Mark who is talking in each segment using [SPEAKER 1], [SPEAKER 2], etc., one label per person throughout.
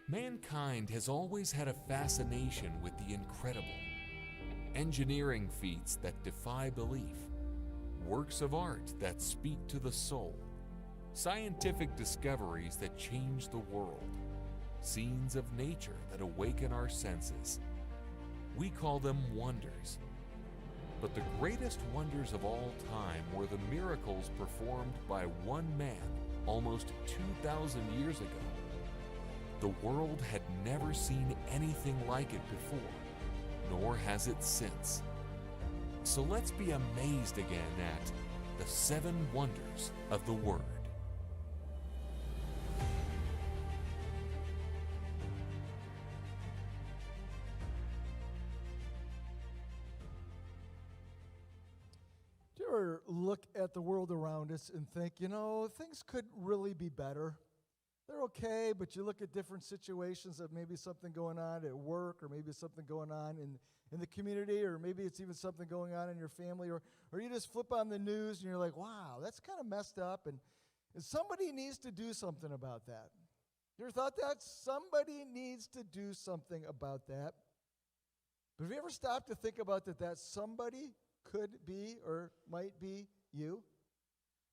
[SPEAKER 1] Mankind has always had a fascination with the incredible. Engineering feats that defy belief, works of art that speak to the soul, scientific discoveries that change the world, scenes of nature that awaken our senses. We call them wonders. But the greatest wonders of all time were the miracles performed by one man almost 2,000 years ago. The world had never seen anything like it before, nor has it since. So let's be amazed again at the 7 wonders of the Word.
[SPEAKER 2] Do you ever look at the world around us and think, things could really be better? They're okay, but you look at different situations of maybe something going on at work, or maybe something going on in the community, or maybe it's even something going on in your family, or you just flip on the news and you're like, wow, that's kind of messed up, and somebody needs to do something about that. You ever thought that? Somebody needs to do something about that. But have you ever stopped to think about that somebody could be or might be you?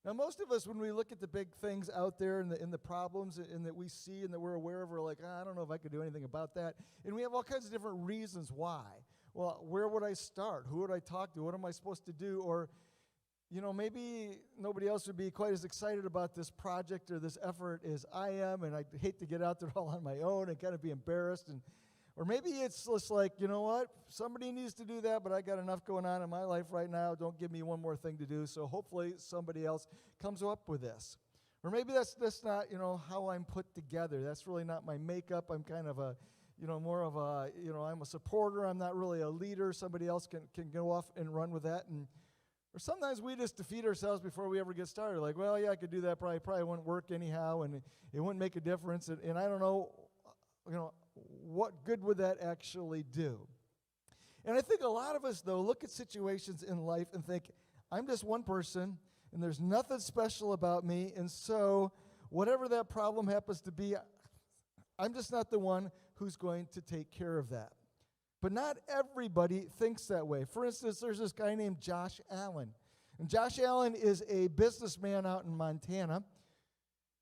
[SPEAKER 2] Now, most of us, when we look at the big things out there and the problems and that we see and that we're aware of, we're like, I don't know if I could do anything about that. And we have all kinds of different reasons why. Well, where would I start? Who would I talk to? What am I supposed to do? Or, maybe nobody else would be quite as excited about this project or this effort as I am, and I'd hate to get out there all on my own and kind of be embarrassed. Or maybe it's just like, you know what, somebody needs to do that, but I got enough going on in my life right now. Don't give me one more thing to do. So hopefully somebody else comes up with this. Or maybe that's not, how I'm put together. That's really not my makeup. I'm kind of a, more of a, I'm a supporter. I'm not really a leader. Somebody else can go off and run with that. Or sometimes we just defeat ourselves before we ever get started. Like, well, yeah, I could do that. Probably wouldn't work anyhow, and it wouldn't make a difference. And I don't know, what good would that actually do? And I think a lot of us, though, look at situations in life and think, I'm just one person, and there's nothing special about me, and so whatever that problem happens to be, I'm just not the one who's going to take care of that. But not everybody thinks that way. For instance, there's this guy named Josh Allen. And Josh Allen is a businessman out in Montana.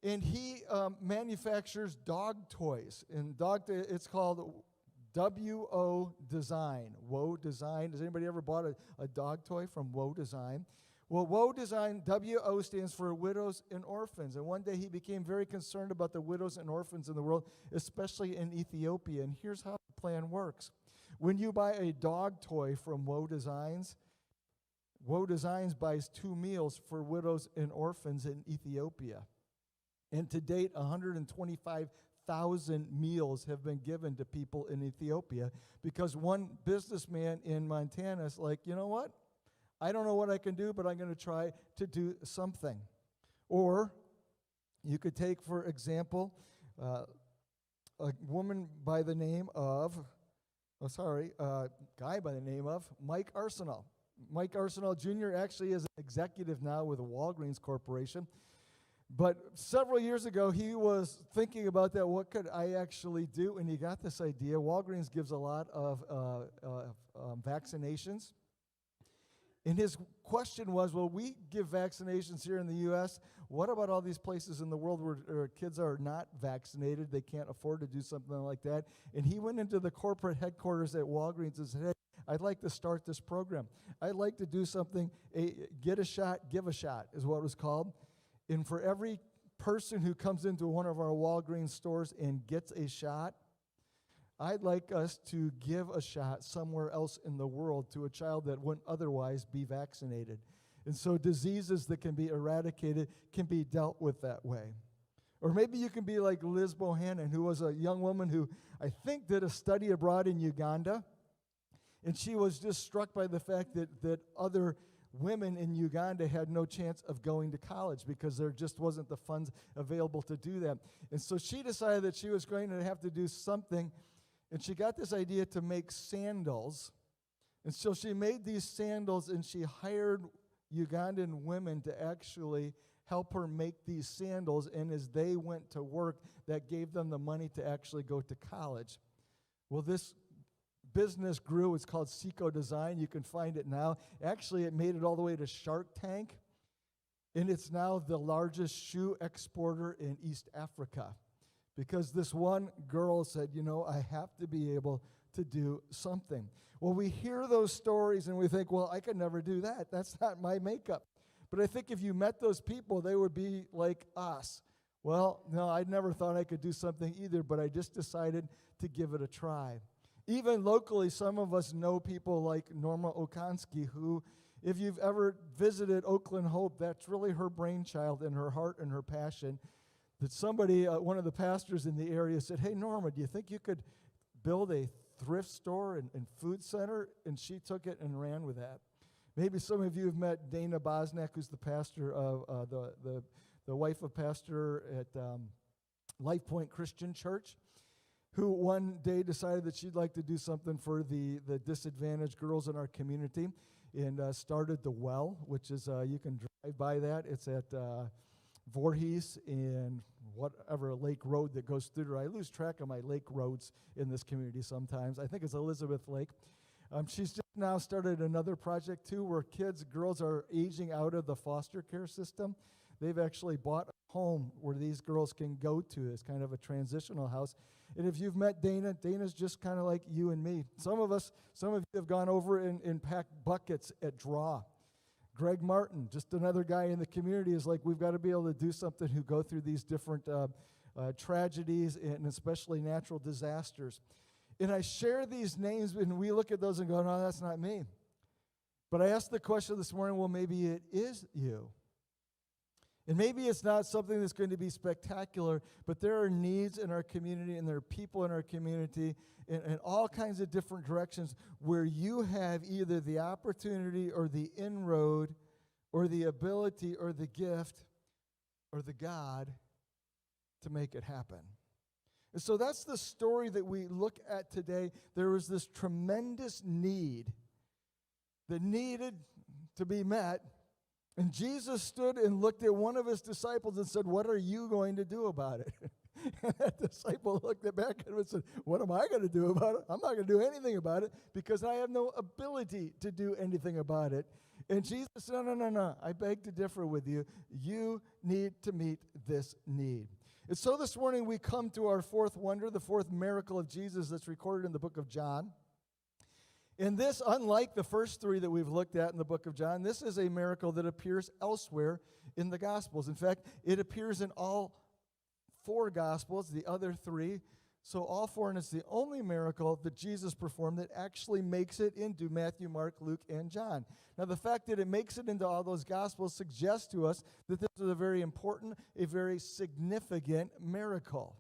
[SPEAKER 2] And he manufactures dog toys. And it's called W-O Design. Woe Design. Has anybody ever bought a dog toy from Woe Design? Well, Woe Design, W-O stands for Widows and Orphans. And one day he became very concerned about the widows and orphans in the world, especially in Ethiopia. And here's how the plan works. When you buy a dog toy from Woe Designs buys 2 meals for widows and orphans in Ethiopia. And to date, 125,000 meals have been given to people in Ethiopia because one businessman in Montana is like, you know what? I don't know what I can do, but I'm going to try to do something. Or you could take, for example, a woman by the name of, guy by the name of Mike Arsenal. Mike Arsenal Jr. actually is an executive now with the Walgreens Corporation. But several years ago, he was thinking about that. What could I actually do? And he got this idea. Walgreens gives a lot of vaccinations. And his question was, well, we give vaccinations here in the U.S. What about all these places in the world where kids are not vaccinated? They can't afford to do something like that. And he went into the corporate headquarters at Walgreens and said, hey, I'd like to start this program. I'd like to do something, get a shot, give a shot is what it was called. And for every person who comes into one of our Walgreens stores and gets a shot, I'd like us to give a shot somewhere else in the world to a child that wouldn't otherwise be vaccinated. And so diseases that can be eradicated can be dealt with that way. Or maybe you can be like Liz Bohannon, who was a young woman who I think did a study abroad in Uganda. And she was just struck by the fact that other women in Uganda had no chance of going to college because there just wasn't the funds available to do that. And so she decided that she was going to have to do something, and she got this idea to make sandals. And so she made these sandals, and she hired Ugandan women to actually help her make these sandals, and as they went to work, that gave them the money to actually go to college. Well, this business grew. It's called Seco Design. You can find it now. Actually, it made it all the way to Shark Tank, and it's now the largest shoe exporter in East Africa because this one girl said, I have to be able to do something. Well, we hear those stories and we think, well, I could never do that. That's not my makeup. But I think if you met those people, they would be like us. Well, no, I never thought I could do something either, but I just decided to give it a try. Even locally, some of us know people like Norma Okonski, who, if you've ever visited Oakland Hope, that's really her brainchild and her heart and her passion. That somebody, one of the pastors in the area said, hey, Norma, do you think you could build a thrift store and food center? And she took it and ran with that. Maybe some of you have met Dana Bosnack, who's the pastor of the wife of pastor at Life Point Christian Church, who one day decided that she'd like to do something for the disadvantaged girls in our community and started The Well, which is, you can drive by that. It's at Voorhees and whatever lake road that goes through there. I lose track of my lake roads in this community sometimes. I think it's Elizabeth Lake. She's just now started another project, too, where girls are aging out of the foster care system. They've actually bought a home where these girls can go to. It's kind of a transitional house. And if you've met Dana, Dana's just kind of like you and me. Some of you have gone over and packed buckets at Draw. Greg Martin, just another guy in the community, is like, we've got to be able to do something who go through these different tragedies and especially natural disasters. And I share these names, and we look at those and go, no, that's not me. But I asked the question this morning, well, maybe it is you. And maybe it's not something that's going to be spectacular, but there are needs in our community, and there are people in our community in all kinds of different directions where you have either the opportunity or the inroad or the ability or the gift or the God to make it happen. And so that's the story that we look at today. There was this tremendous need that needed to be met. And Jesus stood and looked at one of his disciples and said, what are you going to do about it? And that disciple looked back at him and said, what am I going to do about it? I'm not going to do anything about it because I have no ability to do anything about it. And Jesus said, no, I beg to differ with you. You need to meet this need. And so this morning we come to our fourth wonder, the fourth miracle of Jesus that's recorded in the book of John. And this, unlike the first three that we've looked at in the book of John, this is a miracle that appears elsewhere in the Gospels. In fact, it appears in all four Gospels, the other three. So all four, and it's the only miracle that Jesus performed that actually makes it into Matthew, Mark, Luke, and John. Now, the fact that it makes it into all those Gospels suggests to us that this is a very important, a very significant miracle.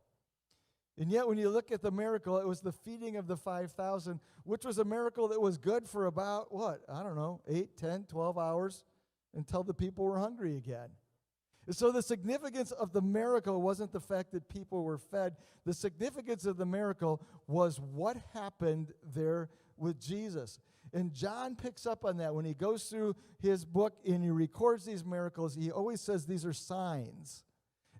[SPEAKER 2] And yet, when you look at the miracle, it was the feeding of the 5,000, which was a miracle that was good for about, 8, 10, 12 hours until the people were hungry again. And so the significance of the miracle wasn't the fact that people were fed. The significance of the miracle was what happened there with Jesus. And John picks up on that. When he goes through his book and he records these miracles, he always says these are signs.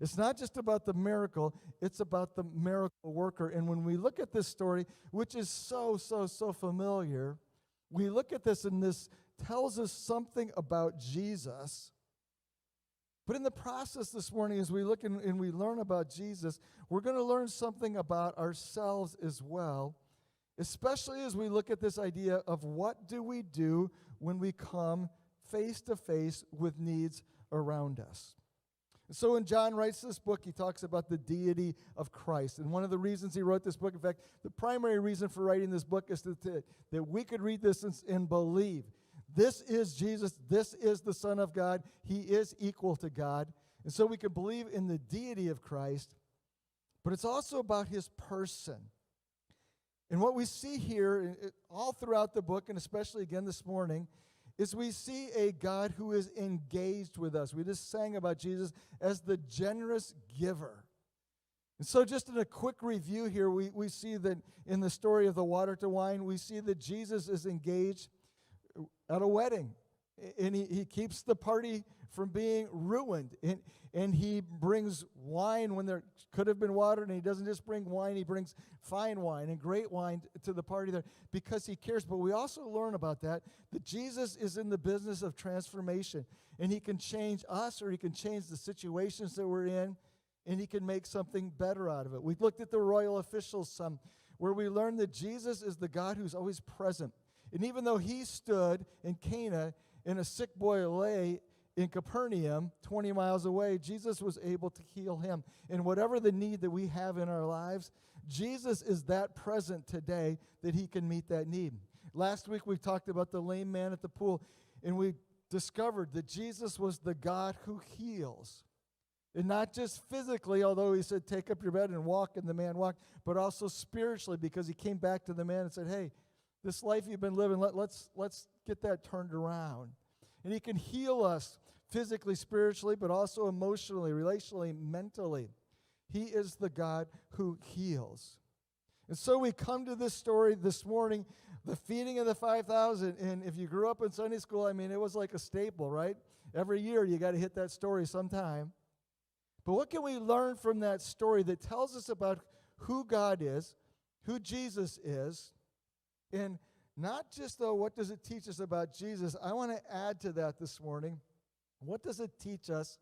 [SPEAKER 2] It's not just about the miracle, it's about the miracle worker. And when we look at this story, which is so familiar, we look at this and this tells us something about Jesus. But in the process this morning, as we look and we learn about Jesus, we're going to learn something about ourselves as well, especially as we look at this idea of what do we do when we come face to face with needs around us. So when John writes this book, he talks about the deity of Christ. And one of the reasons he wrote this book, in fact, the primary reason for writing this book is that we could read this and believe. This is Jesus. This is the Son of God. He is equal to God. And so we can believe in the deity of Christ. But it's also about his person. And what we see here all throughout the book, and especially again this morning, is we see a God who is engaged with us. We just sang about Jesus as the generous giver. And so just in a quick review here, we see that in the story of the water to wine, we see that Jesus is engaged at a wedding. And he keeps the party from being ruined. And he brings wine when there could have been water, and he doesn't just bring wine, he brings fine wine and great wine to the party there because he cares. But we also learn about that Jesus is in the business of transformation, and he can change us or he can change the situations that we're in, and he can make something better out of it. We looked at the royal officials some, where we learned that Jesus is the God who's always present. And even though he stood in Cana and a sick boy lay in Capernaum, 20 miles away, Jesus was able to heal him. And whatever the need that we have in our lives, Jesus is that present today that he can meet that need. Last week we talked about the lame man at the pool, and we discovered that Jesus was the God who heals. And not just physically, although he said, take up your bed and walk, and the man walked, but also spiritually, because he came back to the man and said, hey, this life you've been living, let's get that turned around. And he can heal us physically, spiritually, but also emotionally, relationally, mentally. He is the God who heals. And so we come to this story this morning, the feeding of the 5,000. And if you grew up in Sunday school, I mean, it was like a staple, right? Every year you got to hit that story sometime. But what can we learn from that story that tells us about who God is, who Jesus is, and not just, though, what does it teach us about Jesus? I want to add to that this morning. What does it teach us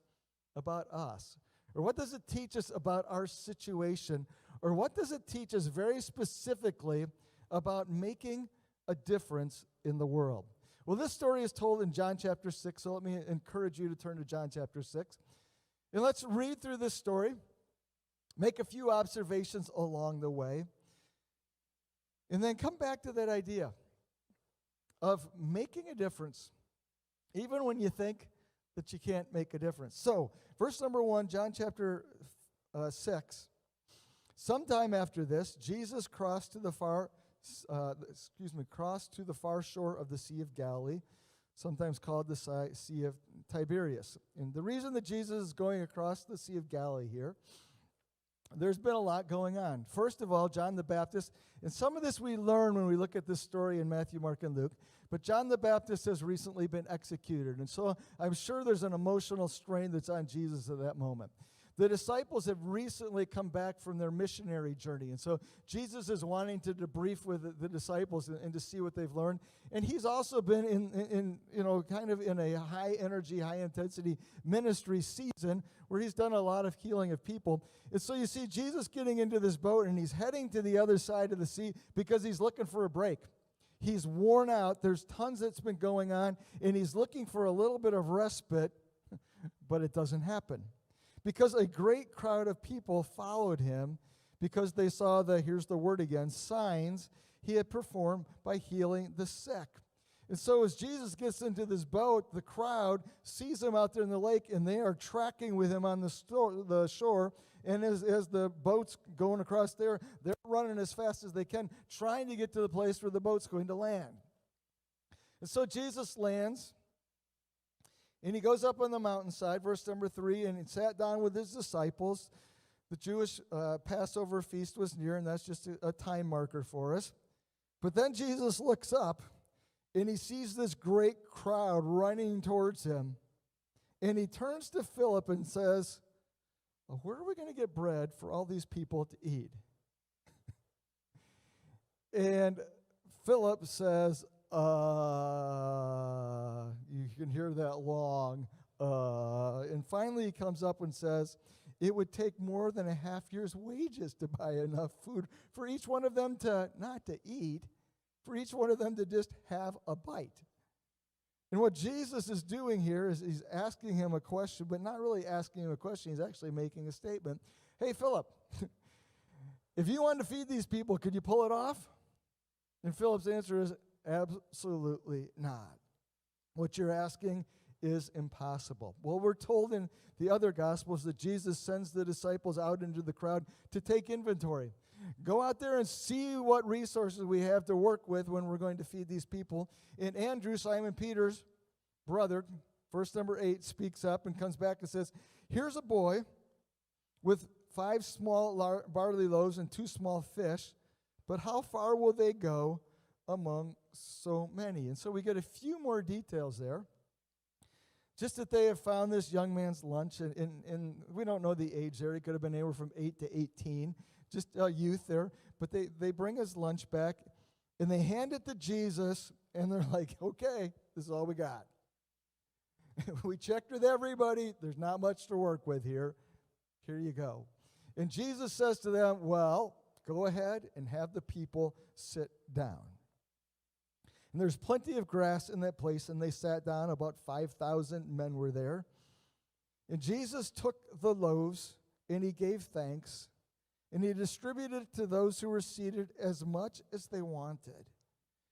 [SPEAKER 2] about us? Or what does it teach us about our situation? Or what does it teach us very specifically about making a difference in the world? Well, this story is told in John chapter 6, so let me encourage you to turn to John chapter 6. And let's read through this story, make a few observations along the way, and then come back to that idea of making a difference, even when you think that you can't make a difference. So, verse number 1, John chapter 6. Sometime after this, Jesus crossed to the far shore of the Sea of Galilee, sometimes called the Sea of Tiberias. And the reason that Jesus is going across the Sea of Galilee here, there's been a lot going on. First of all, John the Baptist, and some of this we learn when we look at this story in Matthew, Mark, and Luke, but John the Baptist has recently been executed, and so I'm sure there's an emotional strain that's on Jesus at that moment. The disciples have recently come back from their missionary journey, and so Jesus is wanting to debrief with the disciples and to see what they've learned. And he's also been in kind of in a high energy, high intensity ministry season where he's done a lot of healing of people. And so you see Jesus getting into this boat, and he's heading to the other side of the sea because he's looking for a break. He's worn out. There's tons that's been going on, and he's looking for a little bit of respite, but it doesn't happen. Because a great crowd of people followed him because they saw here's the word again, signs he had performed by healing the sick. And so as Jesus gets into this boat, the crowd sees him out there in the lake, and they are tracking with him on the shore. And as the boat's going across there, they're running as fast as they can, trying to get to the place where the boat's going to land. And so Jesus lands. And he goes up on the mountainside, verse number 3, and he sat down with his disciples. The Jewish Passover feast was near, and that's just a time marker for us. But then Jesus looks up, and he sees this great crowd running towards him. And he turns to Philip and says, well, where are we going to get bread for all these people to eat? And Philip says, you can hear that long. And finally he comes up and says, it would take more than a half year's wages to buy enough food for each one of them not to eat, for each one of them to just have a bite. And what Jesus is doing here is he's asking him a question, but not really asking him a question. He's actually making a statement. Hey, Philip, if you wanted to feed these people, could you pull it off? And Philip's answer is, absolutely not. What you're asking is impossible. Well, we're told in the other Gospels that Jesus sends the disciples out into the crowd to take inventory. Go out there and see what resources we have to work with when we're going to feed these people. And Andrew, Simon Peter's brother, verse number 8, speaks up and comes back and says, here's a boy with 5 small barley loaves and 2 small fish, but how far will they go among so many? And so we get a few more details there. Just that they have found this young man's lunch, and we don't know the age there. He could have been anywhere from 8 to 18, just a youth there. But they bring his lunch back, and they hand it to Jesus, and they're like, okay, this is all we got. We checked with everybody. There's not much to work with here. Here you go. And Jesus says to them, well, go ahead and have the people sit down. And there's plenty of grass in that place, and they sat down. About 5,000 men were there. And Jesus took the loaves, and he gave thanks, and he distributed to those who were seated as much as they wanted.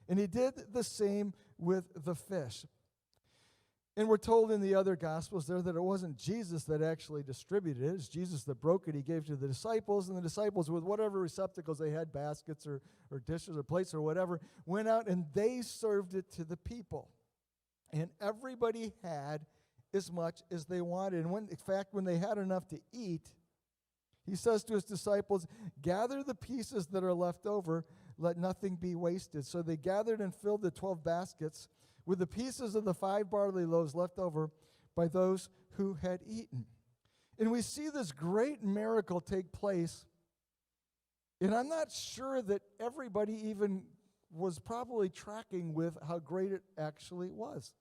[SPEAKER 2] And he did the same with the fish. And we're told in the other Gospels there that it wasn't Jesus that actually distributed it. It's Jesus that broke it. He gave to the disciples, and the disciples, with whatever receptacles they had, baskets or dishes or plates or whatever, went out and they served it to the people. And everybody had as much as they wanted. And in fact, when they had enough to eat, he says to his disciples, gather the pieces that are left over, let nothing be wasted. So they gathered and filled the 12 baskets with the pieces of the 5 barley loaves left over by those who had eaten. And we see this great miracle take place, and I'm not sure that everybody even was probably tracking with how great it actually was.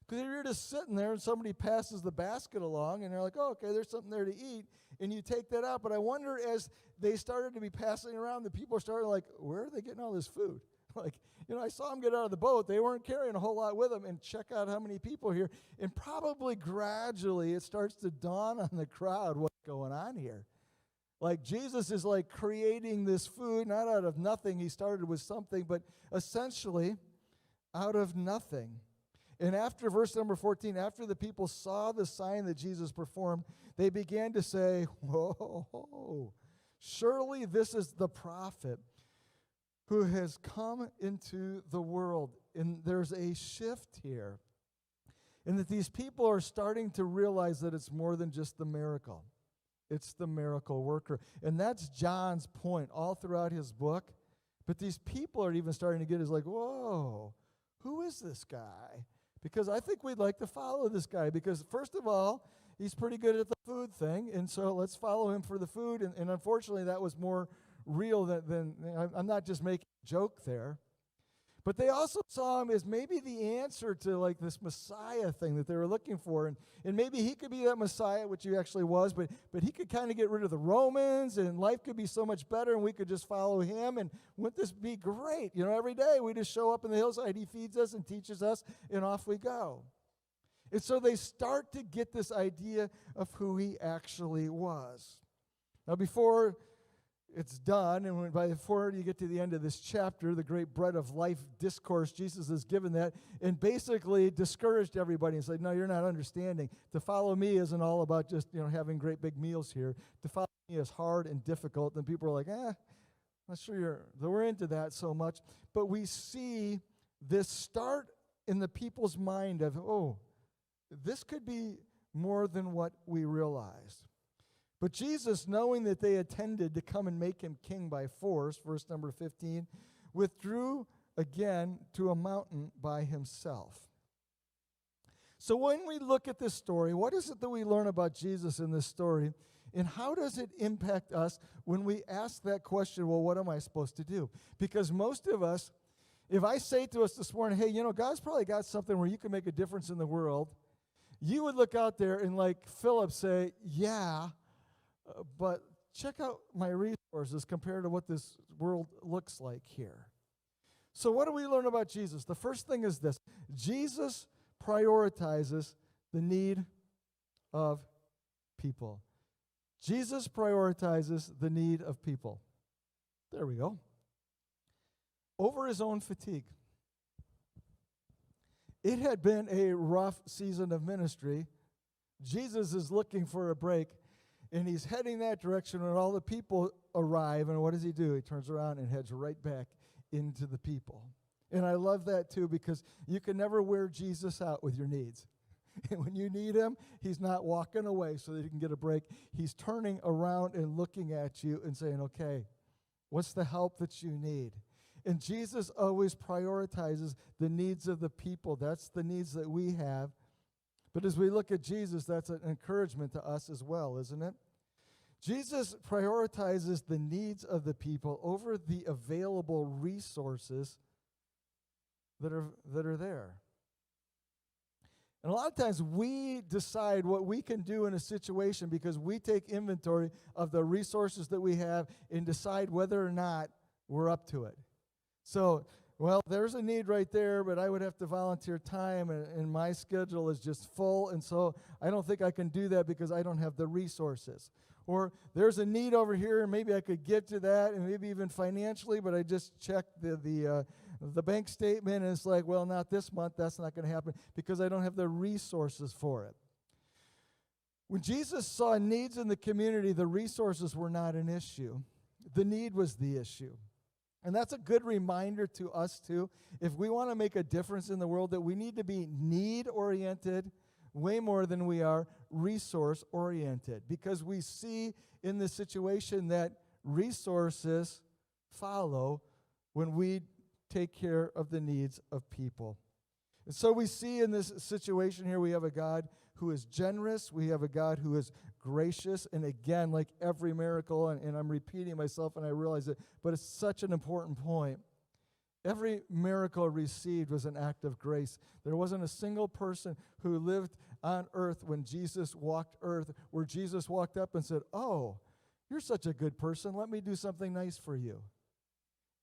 [SPEAKER 2] Because if you're just sitting there and somebody passes the basket along, and they're like, oh, okay, there's something there to eat, and you take that out. But I wonder, as they started to be passing around, the people started like, where are they getting all this food? Like, I saw them get out of the boat. They weren't carrying a whole lot with them. And check out how many people here. And probably gradually it starts to dawn on the crowd what's going on here. Like, Jesus is like creating this food, not out of nothing. He started with something, but essentially out of nothing. And after verse number 14, after the people saw the sign that Jesus performed, they began to say, whoa, surely this is the prophet who has come into the world. And there's a shift here. And that these people are starting to realize that it's more than just the miracle. It's the miracle worker. And that's John's point all throughout his book. But these people are even starting to get is like, whoa, who is this guy? Because I think we'd like to follow this guy. Because first of all, he's pretty good at the food thing. And so let's follow him for the food. And unfortunately, that was more real than I'm not just making a joke there. But they also saw him as maybe the answer to like this Messiah thing that they were looking for. And maybe he could be that Messiah, which he actually was, but he could kind of get rid of the Romans, and life could be so much better, and we could just follow him. And wouldn't this be great? Every day we just show up in the hillside, he feeds us and teaches us, and off we go. And so they start to get this idea of who he actually was. Now, before it's done, and before you get to the end of this chapter, the great bread of life discourse, Jesus has given that and basically discouraged everybody and said, no, you're not understanding. To follow me isn't all about just having great big meals here. To follow me is hard and difficult. And people are like, not sure we're into that so much. But we see this start in the people's mind of, oh, this could be more than what we realized. But Jesus, knowing that they intended to come and make him king by force, verse number 15, withdrew again to a mountain by himself. So when we look at this story, what is it that we learn about Jesus in this story? And how does it impact us when we ask that question, well, what am I supposed to do? Because most of us, if I say to us this morning, hey, God's probably got something where you can make a difference in the world, you would look out there and like Philip say, yeah, but check out my resources compared to what this world looks like here. So what do we learn about Jesus? The first thing is this. Jesus prioritizes the need of people. Jesus prioritizes the need of people. There we go. Over his own fatigue. It had been a rough season of ministry. Jesus is looking for a break. And he's heading that direction when all the people arrive. And what does he do? He turns around and heads right back into the people. And I love that too, because you can never wear Jesus out with your needs. And when you need him, he's not walking away so that you can get a break. He's turning around and looking at you and saying, okay, what's the help that you need? And Jesus always prioritizes the needs of the people. That's the needs that we have. But as we look at Jesus, that's an encouragement to us as well, isn't it? Jesus prioritizes the needs of the people over the available resources that are there. And a lot of times we decide what we can do in a situation because we take inventory of the resources that we have and decide whether or not we're up to it. So, well, there's a need right there, but I would have to volunteer time, and my schedule is just full, and so I don't think I can do that because I don't have the resources. Or there's a need over here, and maybe I could get to that, and maybe even financially, but I just checked the bank statement, and it's like, well, not this month. That's not going to happen because I don't have the resources for it. When Jesus saw needs in the community, the resources were not an issue. The need was the issue. And that's a good reminder to us, too. If we want to make a difference in the world, that we need to be need-oriented way more than we are resource-oriented, because we see in this situation that resources follow when we take care of the needs of people. And so we see in this situation here, we have a God who is generous, we have a God who is gracious, and again, like every miracle, and I'm repeating myself and I realize it, but it's such an important point. Every miracle received was an act of grace. There wasn't a single person who lived on earth when Jesus walked earth where Jesus walked up and said, "Oh, you're such a good person. Let me do something nice for you."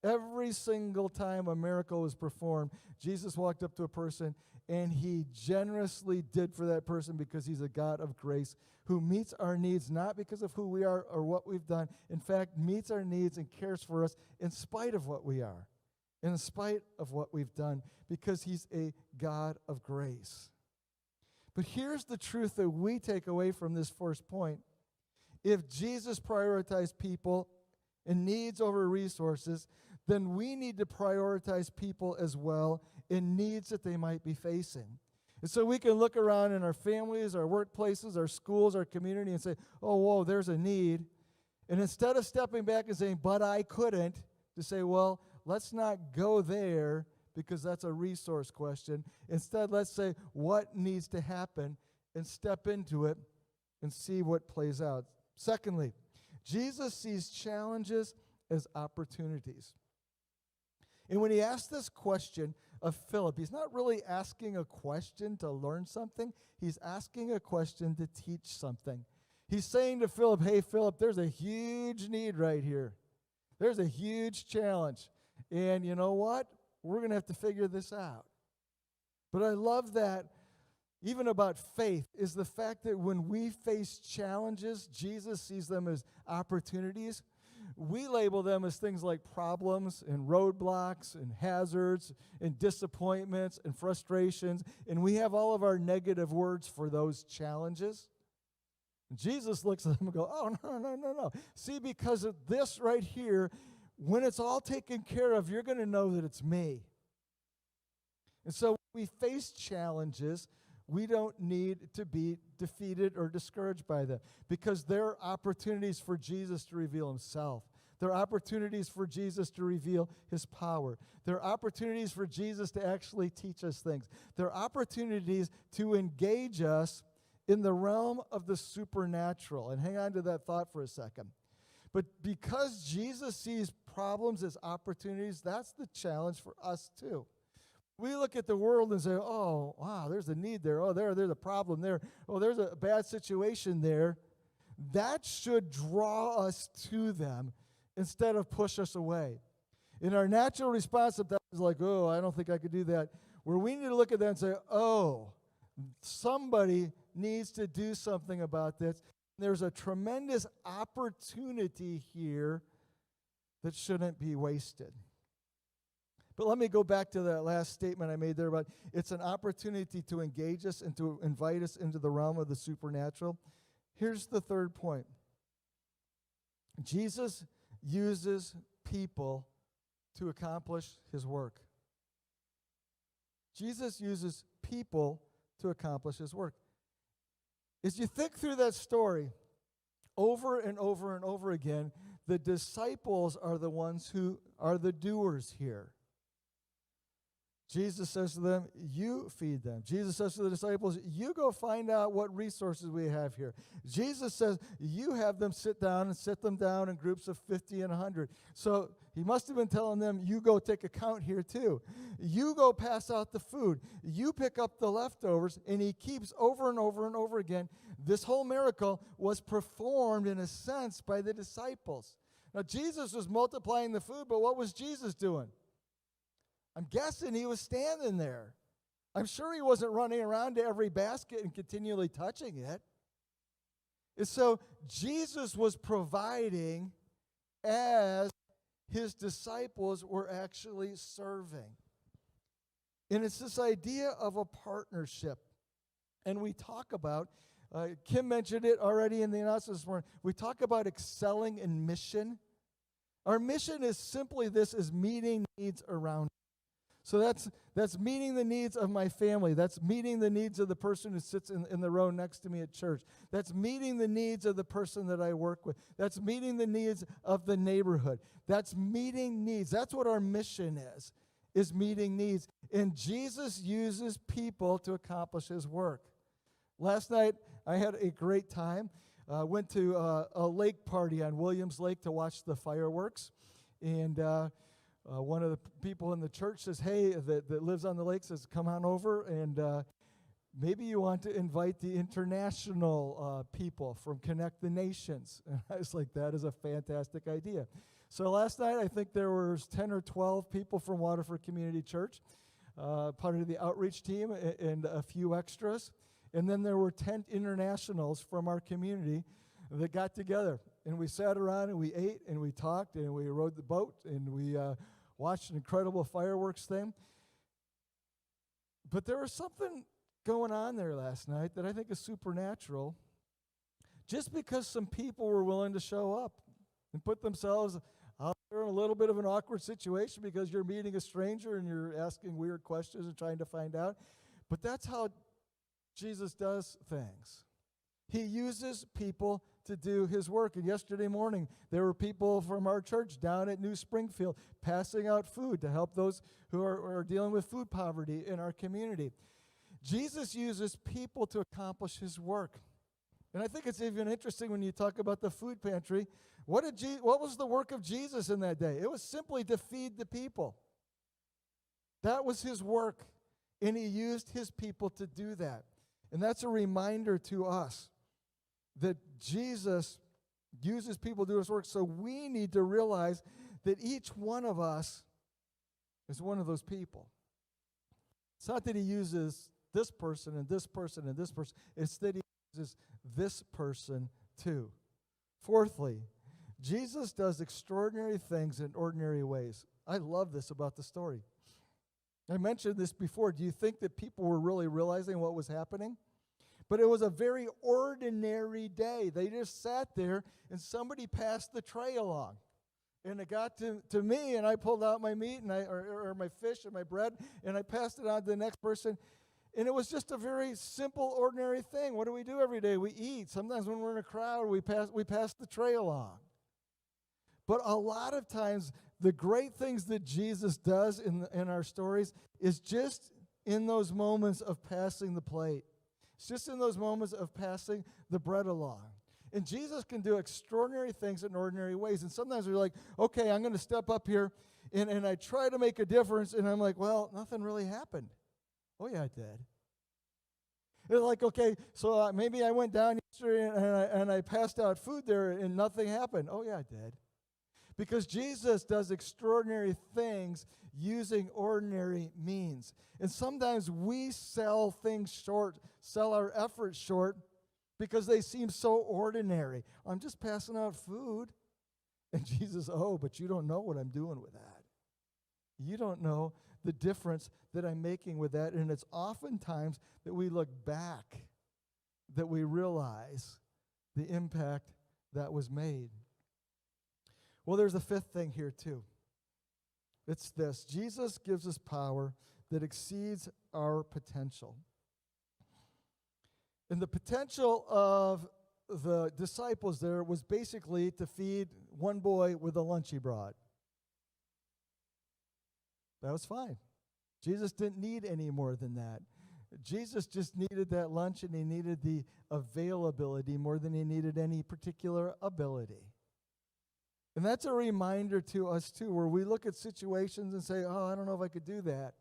[SPEAKER 2] Every single time a miracle was performed, Jesus walked up to a person and he generously did for that person because he's a God of grace who meets our needs not because of who we are or what we've done. In fact, meets our needs and cares for us in spite of what we are, in spite of what we've done, because he's a God of grace. But here's the truth that we take away from this first point. If Jesus prioritized people and needs over resources, then we need to prioritize people as well in needs that they might be facing. And so we can look around in our families, our workplaces, our schools, our community, and say, "Oh, whoa, there's a need." And instead of stepping back and saying, "But I couldn't," to say, "Well, let's not go there because that's a resource question." Instead, let's say, what needs to happen and step into it and see what plays out. Secondly, Jesus sees challenges as opportunities. And when he asked this question of Philip, he's not really asking a question to learn something. He's asking a question to teach something. He's saying to Philip, "Hey, Philip, there's a huge need right here. There's a huge challenge. And you know what? We're going to have to figure this out." But I love that even about faith is the fact that when we face challenges, Jesus sees them as opportunities. We label them as things like problems and roadblocks and hazards and disappointments and frustrations, and we have all of our negative words for those challenges. Jesus looks at them and goes, "Oh, no. See, because of this right here, when it's all taken care of, you're going to know that it's me." And so when we face challenges, we don't need to be defeated or discouraged by them, because there are opportunities for Jesus to reveal himself. There are opportunities for Jesus to reveal his power. There are opportunities for Jesus to actually teach us things. There are opportunities to engage us in the realm of the supernatural. And hang on to that thought for a second. But because Jesus sees problems as opportunities, that's the challenge for us too. We look at the world and say, "Oh, wow, there's a need there. Oh, there's a problem there. Oh, there's a bad situation there." That should draw us to them instead of push us away. In our natural response to that is like, "Oh, I don't think I could do that." Where we need to look at that and say, "Oh, somebody needs to do something about this. There's a tremendous opportunity here that shouldn't be wasted." But let me go back to that last statement I made there about it's an opportunity to engage us and to invite us into the realm of the supernatural. Here's the third point. Jesus uses people to accomplish his work. Jesus uses people to accomplish his work. As you think through that story, over and over and over again, the disciples are the ones who are the doers here. Jesus says to them, you feed them. Jesus says to the disciples, you go find out what resources we have here. Jesus says, you have them sit down and sit them down in groups of 50 and 100. So he must have been telling them, you go take account here too. You go pass out the food. You pick up the leftovers. And he keeps over and over and over again. This whole miracle was performed in a sense by the disciples. Now, Jesus was multiplying the food, but what was Jesus doing? I'm guessing he was standing there. I'm sure he wasn't running around to every basket and continually touching it. And so Jesus was providing as his disciples were actually serving. And it's this idea of a partnership. And we talk about, Kim mentioned it already in the announcement this morning, we talk about excelling in mission. Our mission is simply this, is meeting needs around us. So that's meeting the needs of my family. That's meeting the needs of the person who sits in the row next to me at church. That's meeting the needs of the person that I work with. That's meeting the needs of the neighborhood. That's meeting needs. That's what our mission is meeting needs. And Jesus uses people to accomplish his work. Last night, I had a great time. Went to a lake party on Williams Lake to watch the fireworks. And one of the people in the church says, hey, that lives on the lake, says, come on over, and maybe you want to invite the international people from Connect the Nations. And I was like, that is a fantastic idea. So last night, I think there was 10 or 12 people from Waterford Community Church, part of the outreach team, and a few extras. And then there were 10 internationals from our community that got together. And we sat around and we ate and we talked and we rode the boat and we watched an incredible fireworks thing. But there was something going on there last night that I think is supernatural. Just because some people were willing to show up and put themselves out there in a little bit of an awkward situation because you're meeting a stranger and you're asking weird questions and trying to find out. But that's how Jesus does things. He uses people to do his work. And yesterday morning, there were people from our church down at New Springfield passing out food to help those who are dealing with food poverty in our community. Jesus uses people to accomplish his work. And I think it's even interesting when you talk about the food pantry. What was the work of Jesus in that day? It was simply to feed the people. That was his work. And he used his people to do that. And that's a reminder to us that Jesus uses people to do his work, so we need to realize that each one of us is one of those people. It's not that he uses this person and this person and this person. It's that he uses this person too. Fourthly, Jesus does extraordinary things in ordinary ways. I love this about the story. I mentioned this before. Do you think that people were really realizing what was happening? But it was a very ordinary day. They just sat there, and somebody passed the tray along. And it got to me, and I pulled out my meat and or my fish and my bread, and I passed it on to the next person. And it was just a very simple, ordinary thing. What do we do every day? We eat. Sometimes when we're in a crowd, we pass the tray along. But a lot of times, the great things that Jesus does in our stories is just in those moments of passing the plate. It's just in those moments of passing the bread along. And Jesus can do extraordinary things in ordinary ways. And sometimes we're like, okay, I'm going to step up here, and I try to make a difference, and I'm like, well, nothing really happened. Oh, yeah, it did. It's like, okay, so maybe I went down yesterday, and I passed out food there, and nothing happened. Oh, yeah, it did. Because Jesus does extraordinary things using ordinary means. And sometimes we sell things short, sell our efforts short, because they seem so ordinary. I'm just passing out food. And Jesus, but you don't know what I'm doing with that. You don't know the difference that I'm making with that. And it's oftentimes that we look back that we realize the impact that was made. Well, there's a fifth thing here too. It's this. Jesus gives us power that exceeds our potential. And the potential of the disciples there was basically to feed one boy with a lunch he brought. That was fine. Jesus didn't need any more than that. Jesus just needed that lunch, and he needed the availability more than he needed any particular ability. And that's a reminder to us too, where we look at situations and say, oh, I don't know if I could do that.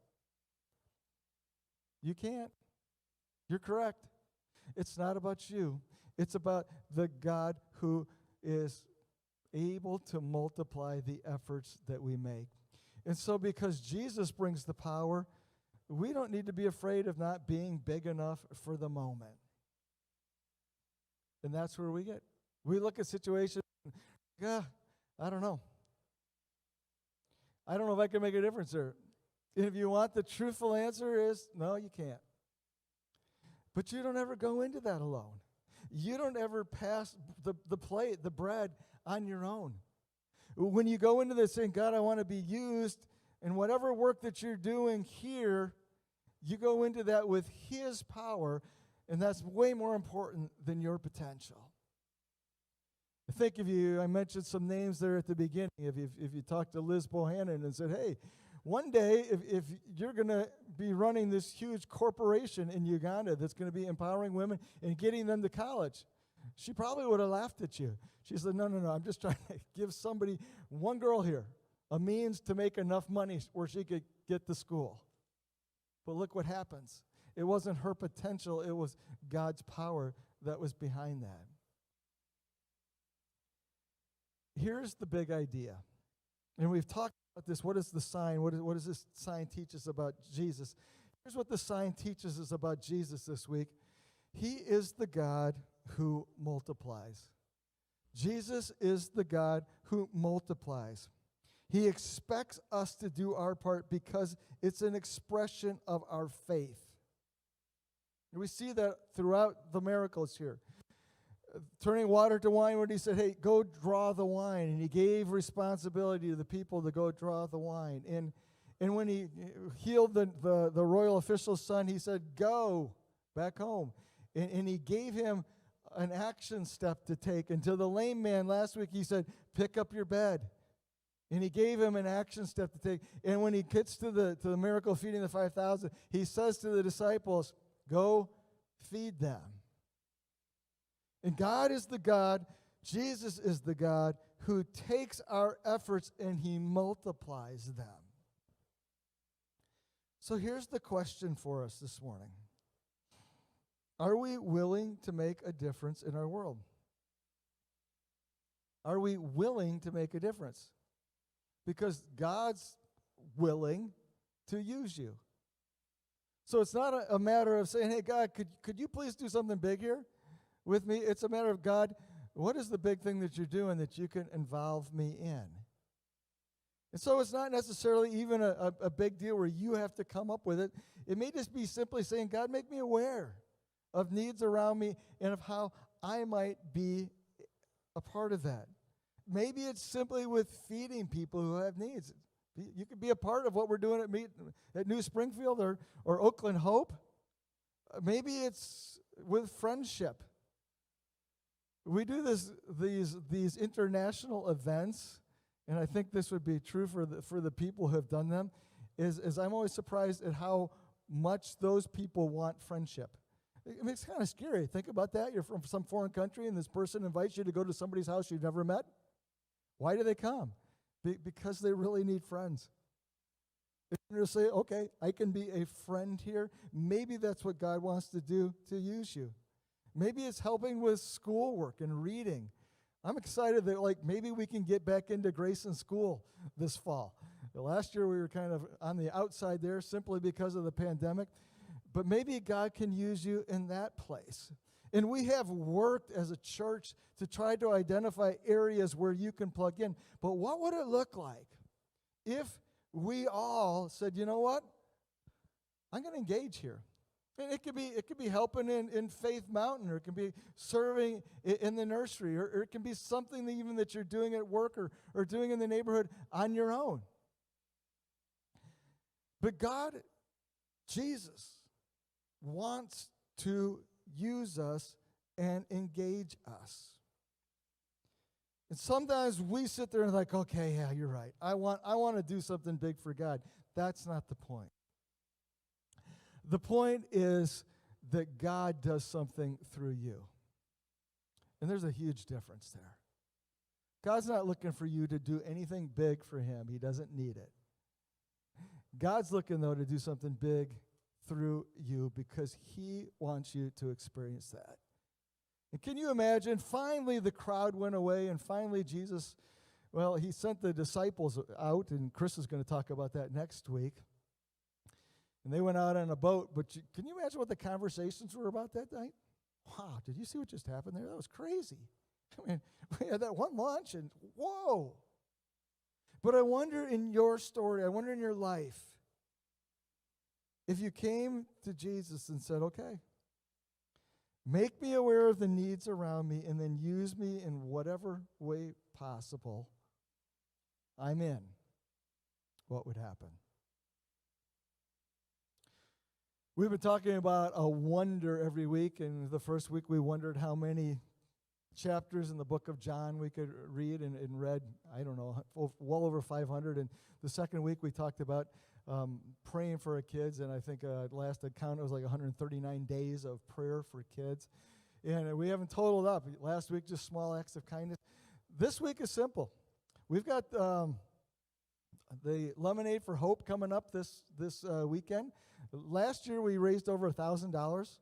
[SPEAKER 2] You can't. You're correct. It's not about you. It's about the God who is able to multiply the efforts that we make. And so because Jesus brings the power, we don't need to be afraid of not being big enough for the moment. And that's where we get. We look at situations, yeah, I don't know. I don't know if I can make a difference there. And if you want, the truthful answer is, no, you can't. But you don't ever go into that alone. You don't ever pass the plate, the bread, on your own. When you go into this saying, God, I want to be used, and whatever work that you're doing here, you go into that with His power, and that's way more important than your potential. I think I mentioned some names there at the beginning. If you talked to Liz Bohannon and said, hey, one day, if you're going to be running this huge corporation in Uganda that's going to be empowering women and getting them to college, she probably would have laughed at you. She said, no, I'm just trying to give somebody, one girl here, a means to make enough money where she could get to school. But look what happens. It wasn't her potential, it was God's power that was behind that. Here's the big idea. And we've talked about this. What is the sign? What does this sign teach us about Jesus? Here's what the sign teaches us about Jesus this week. He is the God who multiplies. Jesus is the God who multiplies. He expects us to do our part because it's an expression of our faith. And we see that throughout the miracles here. Turning water to wine, when he said, hey, go draw the wine. And he gave responsibility to the people to go draw the wine. And when he healed the royal official's son, he said, go back home. And he gave him an action step to take. And to the lame man last week, he said, pick up your bed. And he gave him an action step to take. And when he gets to the miracle of feeding the 5,000, he says to the disciples, go feed them. And God is the God, Jesus is the God who takes our efforts and he multiplies them. So here's the question for us this morning. Are we willing to make a difference in our world? Are we willing to make a difference? Because God's willing to use you. So it's not a matter of saying, hey, God, could you please do something big here with me? It's a matter of, God, what is the big thing that you're doing that you can involve me in? And so it's not necessarily even a big deal where you have to come up with it. It may just be simply saying, God, make me aware of needs around me and of how I might be a part of that. Maybe it's simply with feeding people who have needs. You could be a part of what we're doing at New Springfield or Oakland Hope. Maybe it's with friendship. We do these international events, and I think this would be true for the people who have done them, is I'm always surprised at how much those people want friendship. I mean, it's kind of scary. Think about that. You're from some foreign country, and this person invites you to go to somebody's house you've never met. Why do they come? Because they really need friends. They're going to say, okay, I can be a friend here. Maybe that's what God wants to do to use you. Maybe it's helping with schoolwork and reading. I'm excited that maybe we can get back into Grayson School this fall. Last year we were kind of on the outside there simply because of the pandemic. But maybe God can use you in that place. And we have worked as a church to try to identify areas where you can plug in. But what would it look like if we all said, you know what? I'm going to engage here. And it could be helping in Faith Mountain, or it can be serving in the nursery, or it can be something that you're doing at work or doing in the neighborhood on your own. But God, Jesus, wants to use us and engage us. And sometimes we sit there and okay, yeah, you're right. I want to do something big for God. That's not the point. The point is that God does something through you. And there's a huge difference there. God's not looking for you to do anything big for him. He doesn't need it. God's looking, though, to do something big through you because he wants you to experience that. And can you imagine? Finally, the crowd went away, and finally Jesus, well, he sent the disciples out, and Chris is going to talk about that next week. And they went out on a boat, but can you imagine what the conversations were about that night? Wow, did you see what just happened there? That was crazy. I mean, we had that one lunch, and whoa. But I wonder in your story, I wonder in your life, if you came to Jesus and said, okay, make me aware of the needs around me and then use me in whatever way possible, I'm in, what would happen? We've been talking about a wonder every week, and the first week we wondered how many chapters in the book of John we could read and read, I don't know, well over 500. And the second week we talked about praying for our kids, and I think last count it was like 139 days of prayer for kids. And we haven't totaled up. Last week, just small acts of kindness. This week is simple. We've got the Lemonade for Hope coming up this weekend. Last year, we raised over $1,000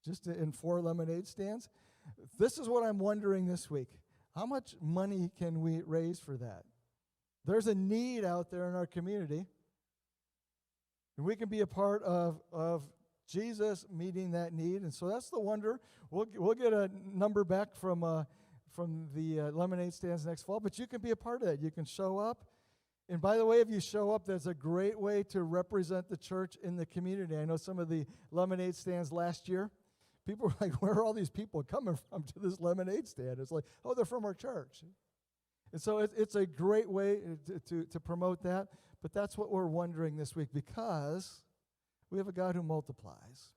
[SPEAKER 2] just in 4 lemonade stands. This is what I'm wondering this week. How much money can we raise for that? There's a need out there in our community, and we can be a part of Jesus meeting that need. And so that's the wonder. We'll get a number back from the lemonade stands next fall, but you can be a part of that. You can show up. And by the way, if you show up, that's a great way to represent the church in the community. I know some of the lemonade stands last year, people were like, where are all these people coming from to this lemonade stand? It's like, oh, they're from our church. And so it's a great way to promote that. But that's what we're wondering this week, because we have a God who multiplies.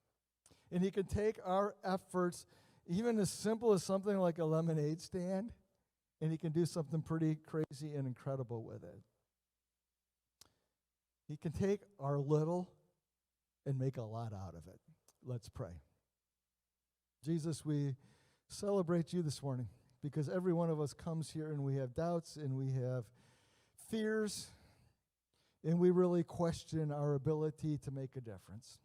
[SPEAKER 2] And he can take our efforts, even as simple as something like a lemonade stand, and he can do something pretty crazy and incredible with it. He can take our little and make a lot out of it. Let's pray. Jesus, we celebrate you this morning because every one of us comes here and we have doubts and we have fears and we really question our ability to make a difference.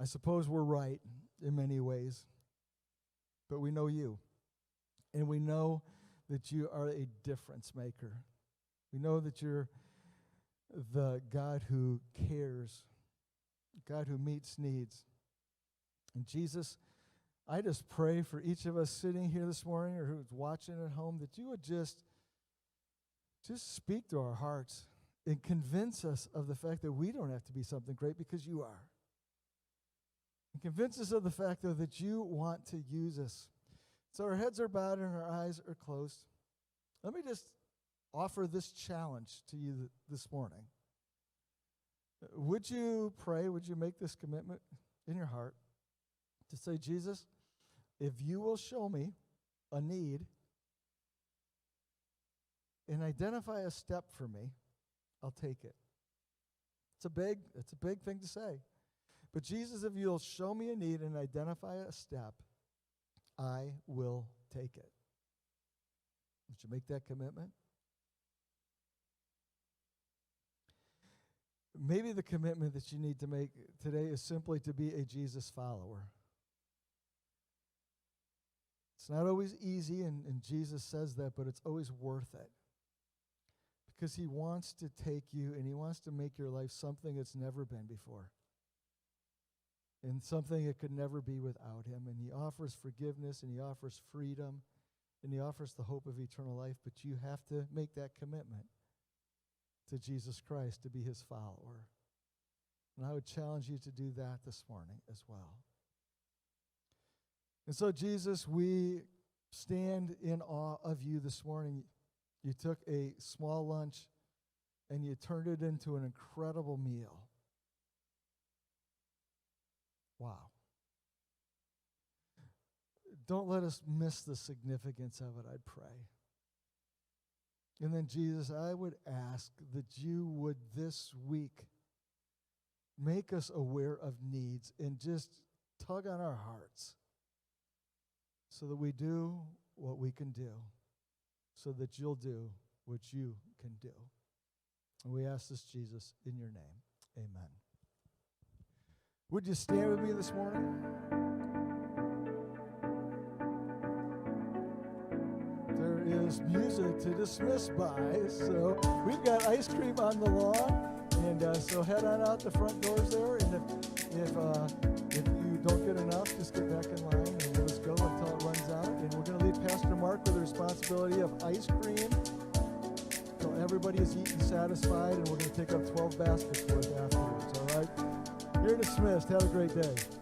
[SPEAKER 2] I suppose we're right in many ways, but we know you, and we know that you are a difference maker. We know that you're the God who cares, God who meets needs. And Jesus, I just pray for each of us sitting here this morning or who's watching at home that you would just speak to our hearts and convince us of the fact that we don't have to be something great because you are. And convince us of the fact, though, that you want to use us. So our heads are bowed and our eyes are closed. Let me just offer this challenge to you this morning. Would you pray, would you make this commitment in your heart to say, Jesus, if you will show me a need and identify a step for me, I'll take it. It's a big thing to say. But Jesus, if you'll show me a need and identify a step, I will take it. Would you make that commitment? Maybe the commitment that you need to make today is simply to be a Jesus follower. It's not always easy, and Jesus says that, but it's always worth it. Because he wants to take you and he wants to make your life something it's never been before. And something it could never be without him. And he offers forgiveness and he offers freedom and he offers the hope of eternal life. But you have to make that commitment to Jesus Christ, to be his follower. And I would challenge you to do that this morning as well. And so, Jesus, we stand in awe of you this morning. You took a small lunch and you turned it into an incredible meal. Wow. Don't let us miss the significance of it, I'd pray. And then, Jesus, I would ask that you would this week make us aware of needs and just tug on our hearts so that we do what we can do, so that you'll do what you can do. And we ask this, Jesus, in your name. Amen. Would you stand with me this morning? There is music to dismiss by, so we've got ice cream on the lawn, and so head on out the front doors there, and if you don't get enough, just get back in line and let us go until it runs out. And we're going to leave Pastor Mark with the responsibility of ice cream until everybody is eaten satisfied, and we're going to take up 12 baskets worth afterwards, all right? You're dismissed. Have a great day.